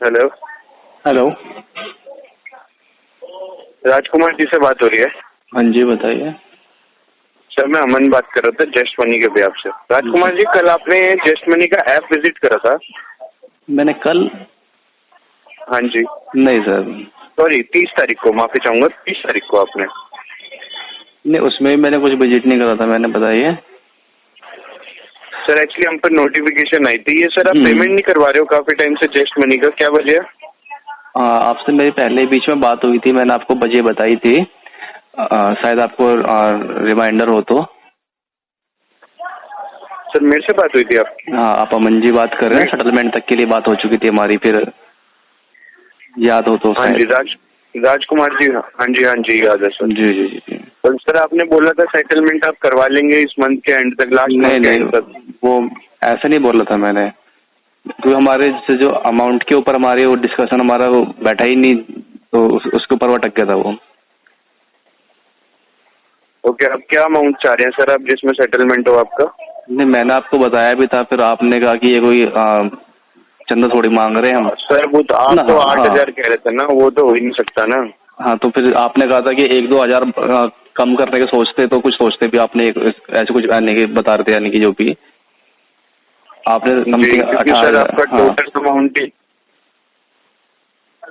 Hello. Hello, Rajkumar ji से बात हो रही है? हाँ जी बताइए। सर मैं अमन बात कर रहा था जस्ट मनी के बिहाफ से। राजकुमार जी, कल आपने जस्ट मनी का ऐप विजिट करा था? मैंने कल? हाँ जी। नहीं सर। सॉरी, 30 तारीख को, माफी चाहूंगा, 30 तारीख को आपने। नहीं, उसमें भी मैंने कुछ विजिट नहीं करा था। मैंने बताइए सर एक्चुअली हम पर नोटिफिकेशन आई थी। ये सर आप पेमेंट नहीं करवा रहे हो काफी टाइम से जस्ट मनी का, क्या वजह है? आपसे मेरी पहले बीच में बात हुई थी, मैंने आपको वजह बताई थी। शायद आपको रिमाइंडर हो तो। सर मेरे से बात हुई थी आपकी? हाँ, आप अमन जी बात कर रहे हैं। सेटलमेंट तक के लिए बात हो चुकी थी हमारी, फिर याद हो तो? हाँ जी, राजकुमार जी। हाँ जी याद है सर। जी जी जी। तो सर आपने बोला था सेटलमेंट आप करवा लेंगे इस मंथ के एंड तक, लास्ट मंथ के एंड तक। वो ऐसा नहीं बोला था मैंने। तो हमारे जो अमाउंट के ऊपर हमारे वो डिस्कशन हमारा वो बैठा ही नहीं, तो उसके ऊपर वो अटक गया था वो। ओके, अब क्या अमाउंट चाह रहे हैं सर आप जिसमें सेटलमेंट हो आपका? नहीं, मैंने आपको बताया भी था, फिर आपने कहा कि ये कोई चंदा थोड़ी मांग रहे हैं हम। सर वो तो आप तो 8,000 कह रहे थे ना, वो तो हो ही नहीं सकता ना। हाँ, तो फिर आपने कहा था कि 1-2 हजार कम करने के सोचते तो कुछ सोचते भी। आपने ऐसे कुछ आने के बता रहे थे, यानी कि जो भी आपने सर आपका टोटल अमाउंट ही,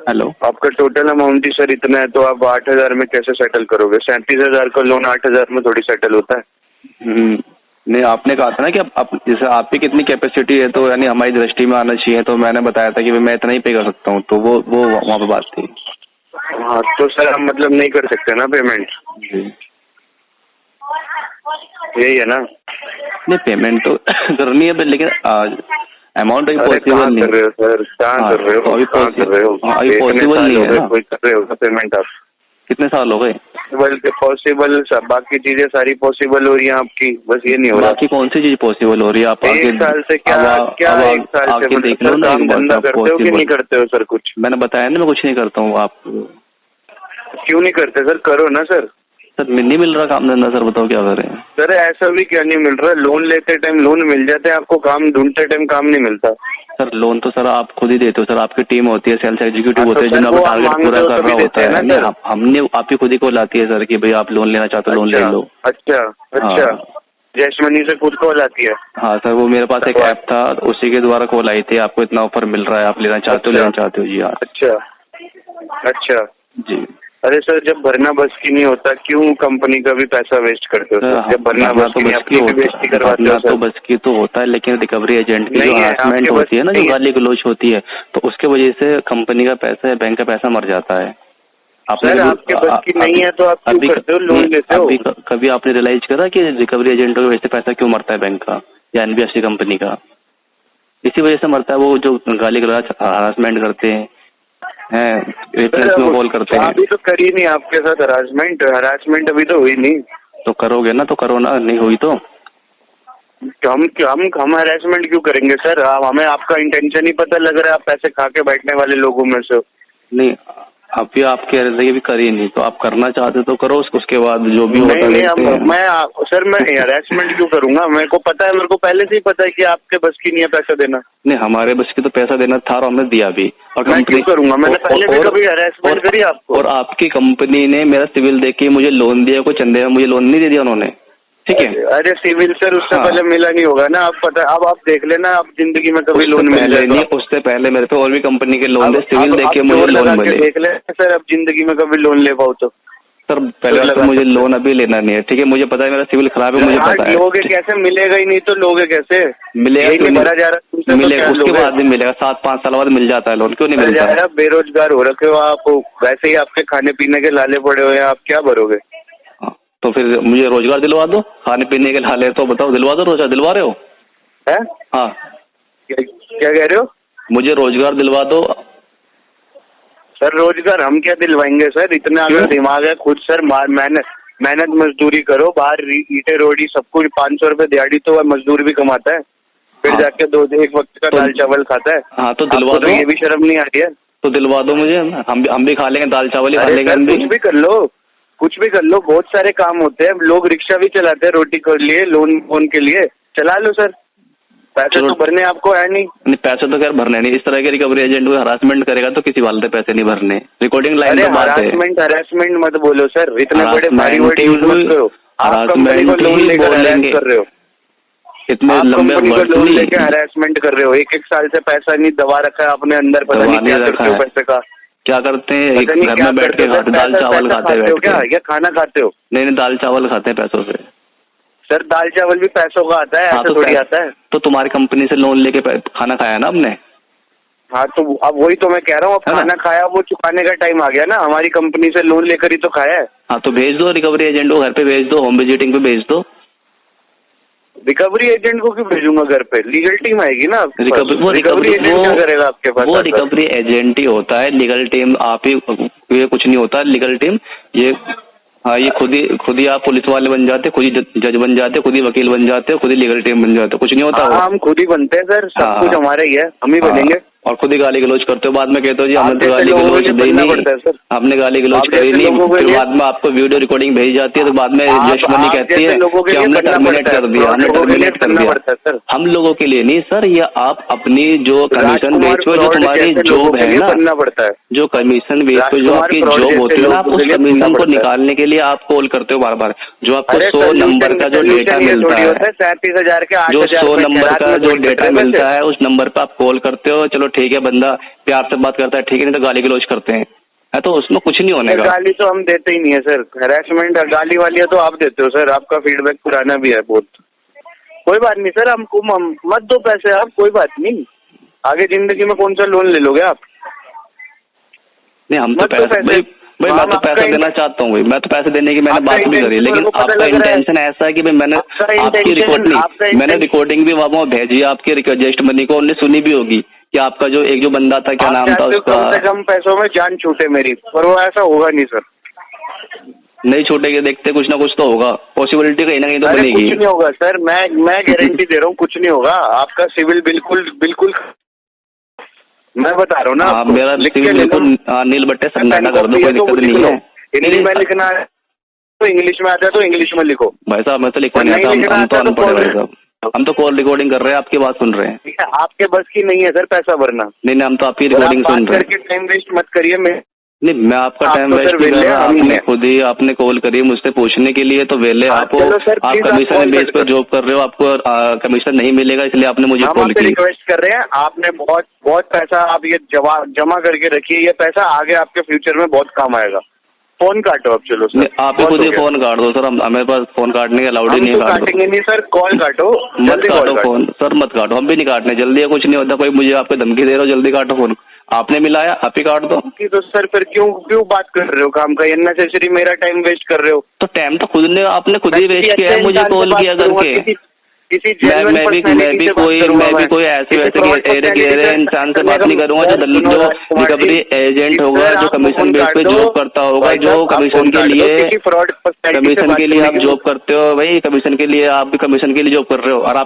हेलो, आपका टोटल अमाउंट ही सर इतना है, तो आप 8,000 में कैसे सेटल करोगे? 37,000 का लोन 8,000 में थोड़ी सेटल होता है। नहीं, आपने कहा था ना कि आप जैसे आपकी कितनी कैपेसिटी है, तो यानी हमारी दृष्टि में आना चाहिए। तो मैंने बताया था कि मैं इतना ही पे कर सकता हूँ, तो वो वहाँ पे बात थी। हाँ, तो सर हम मतलब नहीं कर सकते ना पेमेंट? जी, यही है ना? नहीं, पेमेंट तो करनी है, लेकिन अमाउंट अभी पॉसिबल नहीं कर रहे हो सर? कहाँ कर रहे हो? अभी पॉसिबल नहीं है ना। कोई कर रहे हो पेमेंट आप? कितने साल हो गए? पॉसिबल बाकी चीजें सारी पॉसिबल हो रही है आपकी, बस ये नहीं हो रहा। बाकी कौन सी चीज पॉसिबल हो रही है? आप एक साल से क्या एक साल से आके देख लो ना, काम धंधा करते हो कि नहीं करते हो सर? कुछ मैंने बताया ना, मैं कुछ नहीं करता हूँ। आप क्यों नहीं करते सर? करो ना सर। सर नहीं मिल रहा काम धंधा, सर बताओ क्या करें? सर ऐसा भी क्या नहीं मिल रहा? लोन लेते टाइम लोन मिल जाते हैं आपको, काम ढूंढते टाइम काम नहीं मिलता। सर लोन तो सर आप खुद ही देते हो। सर आपकी टीम होती है, सेल्स एग्जीक्यूटिव होते हैं, जो जिन्होंने टारगेट पूरा कर रहा होता है। हमने आपकी खुद ही कॉल आती है सर कि भाई आप लोन लेना चाहते हो, लोन ले लो। अच्छा, जस्ट मनी से खुद कॉल आती है? हाँ सर, वो मेरे पास एक ऐप था, उसी के द्वारा कॉल आई थी। आपको इतना ऑफर मिल रहा है, आप लेना चाहते हो जी? हाँ। अच्छा जी। अरे सर, जब भरना बस की नहीं होता क्यों कंपनी का भी पैसा वेस्ट करते हो सर? जब भरना बस की नहीं, अपनी भी बेइज्जती करवाते हो सर। तो बस की तो होता है, लेकिन रिकवरी एजेंट की जो हरासमेंट होती है ना, जो गाली गलौज होती है, तो उसके वजह से कंपनी का पैसा या बैंक का पैसा मर जाता है। सर आपके बस की नहीं है तो आप क्यों करते हो, लोन लेते हो? कभी आपने रियलाइज करा कि रिकवरी एजेंट का वैसे पैसा क्यों मरता है बैंक का या एनबीएफसी कंपनी का? इसी वजह से मरता है, वो जो गाली गलौज हरासमेंट करते हैं, कॉल करते हैं। अभी तो करी नहीं आपके साथ हरासमेंट अभी तो हुई नहीं। तो करोगे ना, तो करो ना, नहीं हुई तो हम हरासमेंट क्यों करेंगे सर? हमें आपका इंटेंशन ही पता लग रहा है, आप पैसे खा के बैठने वाले लोगों में से। नहीं, अभी आप कह रहे थे भी करी नहीं, तो आप करना चाहते तो करो, उसके बाद जो भी होता है। मैं हरासमेंट क्यों करूंगा? मेरे को पता है, मेरे को पहले से ही पता है कि आपके बस की नहीं है पैसा देना। नहीं, हमारे बस की तो पैसा देना था और हमने दिया भी। और मैं क्यों करूंगा? मैंने पहले भी कभी हरासमेंट करी आपको? और आपकी कंपनी ने मेरा सिविल देख के मुझे लोन दिया, कोई चंदे में मुझे लोन नहीं दे दिया उन्होंने, ठीक है? अरे सिविल सर उससे पहले मिला नहीं होगा ना, आप पता, अब आप देख लेना, आप जिंदगी में कभी लोन मिल जाए नहीं। उससे पहले मेरे पे और भी कंपनी के लोन थे, सिविल देख के मुझे लोन मिले। देख लेना सर, अब जिंदगी में कभी लोन ले पाओ तो। सर पहले तो मुझे लोन अभी लेना नहीं है, ठीक है? मुझे पता है मेरा सिविल खराब है, मुझे पता है। लोगे कैसे? मिलेगा ही नहीं तो लोगे कैसे? मिलेगा, भरा जा रहा, मिलेगा उसके बाद भी मिलेगा। 7-5 साल बाद मिल जाता है लोन, क्यों नहीं मिलता है? बेरोजगार हो रखे हो आप, वैसे ही आपके खाने पीने के लाले पड़े हुए हैं, आप क्या भरोगे? तो फिर मुझे रोजगार दिलवा दो, खाने पीने के हाल है तो बताओ, दिलवा दो रोजगार। दिलवा रहे हो? हाँ, क्या कह रहे हो? मुझे रोजगार दिलवा दो। सर रोजगार हम क्या दिलवाएंगे सर? इतना अगर दिमाग है खुद सर, मेहनत मजदूरी करो, बाहर ईटे रोटी सब कुछ, 500 रुपए दिहाड़ी तो मजदूर भी कमाता है, फिर जाके एक वक्त का दाल चावल खाता है। हाँ, तो दिलवा दो। ये भी शर्म नहीं आ रही है? तो दिलवा दो मुझे, हम भी खा लेंगे, दाल चावल ही खा लेंगे। कुछ भी कर लो, बहुत सारे काम होते हैं, लोग रिक्शा भी चलाते हैं रोटी के लिए, लोन के लिए, चला लो सर। पैसे चलो। तो भरने आपको है नहीं। नहीं, पैसे तो खैर भरने नहीं। इस तरह के रिकवरी एजेंट को हरासमेंट करेगा तो किसी वाले पैसे नहीं भरने। रिकॉर्डिंग लाइन अरे तो बात है। हरासमेंट मत बोलो सर, इतने बड़े भारी वर्ड यूज मत करो। आप कंपनी को हरासमेंट लोन ही लेकर हरास बोलेंगे। कर रहे हो। इतने आप लंबे कंपनी को वर्ड लोन नहीं। लेके हरासमेंट कर रहे हो। एक एक साल से पैसा नहीं दबा रखा है आपने अंदर, पता नहीं क्या करते हो पैसे का। क्या करते हैं, पता नहीं घर क्या में बैठ करते के हो खाते, सर। दाल चावल खाते हो बैठ क्या, के। या खाना खाते हो? नहीं नहीं, दाल चावल खाते हैं पैसों से। सर दाल चावल भी पैसों का आता है, हाँ, ऐसे थोड़ी आता है। तो तुम्हारी कंपनी से लोन लेके खाना खाया ना हमने। हाँ तो अब वही तो मैं कह रहा हूँ, अब खाना खाया, वो चुकाने का टाइम आ गया ना। हमारी कंपनी से लोन लेकर ही तो खाया है। हाँ तो भेज दो रिकवरी एजेंट को, घर पे भेज दो, होम विजिटिंग पे भेज दो। रिकवरी एजेंट को क्यों भेजूंगा घर पे? लीगल टीम आएगी ना आपके पास। रिकवरी एजेंट क्या करेगा आपके पास? वो रिकवरी एजेंट ही होता है, लीगल टीम आप ही, ये कुछ नहीं होता लीगल टीम ये। हाँ, ये खुद ही आप पुलिस वाले बन जाते, खुद ही जज बन जाते, खुद ही वकील बन जाते हो, खुद ही लीगल टीम बन जाते हो, कुछ नहीं होता। हाँ, हम खुद ही बनते हैं सर, सब कुछ हमारा ही है, हम ही बनेंगे। और खुद ही गाली गलौज करते हो, बाद में कहते हो जी हमने तो गाली गलौज दी नहीं, आपने गाली गलौज करी नहीं, फिर बाद में आपको वीडियो रिकॉर्डिंग भेजी जाती है तो बाद में जजमनी कहती है कि हमने टर्मिनेट कर दिया, हमने टर्मिनेट कर दिया। हम लोगों के लिए नहीं सर, ये आप अपनी जो कमीशन बेच पे, जो तुम्हारी जॉब है ना, बनना पड़ता है, जो कमीशन बेच पे जो आपकी जॉब होती है ना, आप उस कमीशन को निकालने के लिए आप कॉल करते हो बार बार। जो आपको 100 नंबर का जो डेटा मिलता है, 37,000 के, जो 100 नंबर का जो डेटा मिलता है, उस नंबर पे आप कॉल करते हो, चलो ठीक है, बंदा प्यार से बात करता है, ठीक है, नहीं तो गाली गलौज करते हैं, है तो उसमें कुछ नहीं होने का। गाली तो हम देते ही नहीं है सर, हैरेसमेंट गाली वाली तो आप देते हो सर, आपका फीडबैक पुराना भी है बहुत। कोई बात नहीं सर, हमको मत दो पैसे आप, कोई बात नहीं, आगे जिंदगी में कौन सा लोन ले लोगे आप? नहीं, हम तो पैसे भाई मैं तो पैसा देना चाहता हूँ भाई, मैं तो पैसे देने की मैंने बात भी करी, लेकिन आपका इंटेंशन ऐसा है कि भाई मैंने आपकी रिकॉर्डिंग भी वहाँ भेजी है आपके रजिस्ट मनी को, उन्होंने सुनी भी होगी कि आपका जो एक जो बंदा था, क्या नाम था उसका, कम से कम पैसों में जान छूटे मेरी, पर वो ऐसा होगा नहीं सर। नहीं छूटेगी, देखते कुछ ना कुछ तो होगा, पॉसिबिलिटी कहीं ना कहीं तो बनेगी। कुछ नहीं होगा सर, मैं गारंटी दे रहा हूँ, कुछ नहीं होगा, आपका सिविल बिल्कुल मैं बता रहा हूँ ना आपको, मेरा सिविल बिल्कुल नील बट्टे सन्नाटा कर दो, कोई दिक्कत नहीं है। हिंदी में लिखना है तो इंग्लिश में आता है तो इंग्लिश में लिखो। भाई साहब मैं तो लिखना नहीं आता, हम तो अनपढ़ है भाई साहब, हम तो कॉल रिकॉर्डिंग कर रहे हैं, आपकी बात सुन रहे हैं। आपके बस की नहीं है सर पैसा भरना। नहीं, हम तो आपकी रिकॉर्डिंग सुन रहे हैं। टाइम वेस्ट मत करिए। नहीं, मैं आपका टाइम वेस्ट नहीं कर रहा, आपने खुद ही आपने कॉल करी मुझसे पूछने के लिए, तो वेले आप कमीशन बेस पर जॉब कर रहे हो, आपको कमीशन नहीं मिलेगा, इसलिए आपने मुझे कॉल की। रिक्वेस्ट कर रहे हैं, आपने बहुत पैसा आप ये जमा करके रखिए, ये पैसा आगे आपके फ्यूचर में बहुत काम आएगा। फोन काटो अब, चलो सर, आप ही खुद ही फोन काट दो सर, हमारे पास फोन काटने का अलाउड ही नहीं है। काटेंगे नहीं सर, कॉल काटो, मत काटो फोन सर, मत काटो, हम भी नहीं काटने, जल्दी है, कुछ नहीं होता, कोई मुझे आपको धमकी दे रहे हो, जल्दी काटो फोन, आपने मिलाया आप ही काट दो। तो सर फिर क्यों बात कर रहे हो काम का, अननेसेसरी मेरा टाइम वेस्ट कर रहे हो। तो टाइम तो आपने खुद ही वेस्ट किया है, मुझे कॉल किया करके। मैं भी कोई ऐसे वैसे गहरे इंसान से बात नहीं करूंगा, जो रिकवरी एजेंट होगा, जो कमीशन बेस पे जॉब करता होगा, जो कमीशन के लिए आप जॉब करते हो भाई, कमीशन के लिए आप भी कमीशन के लिए जॉब कर रहे हो, और आप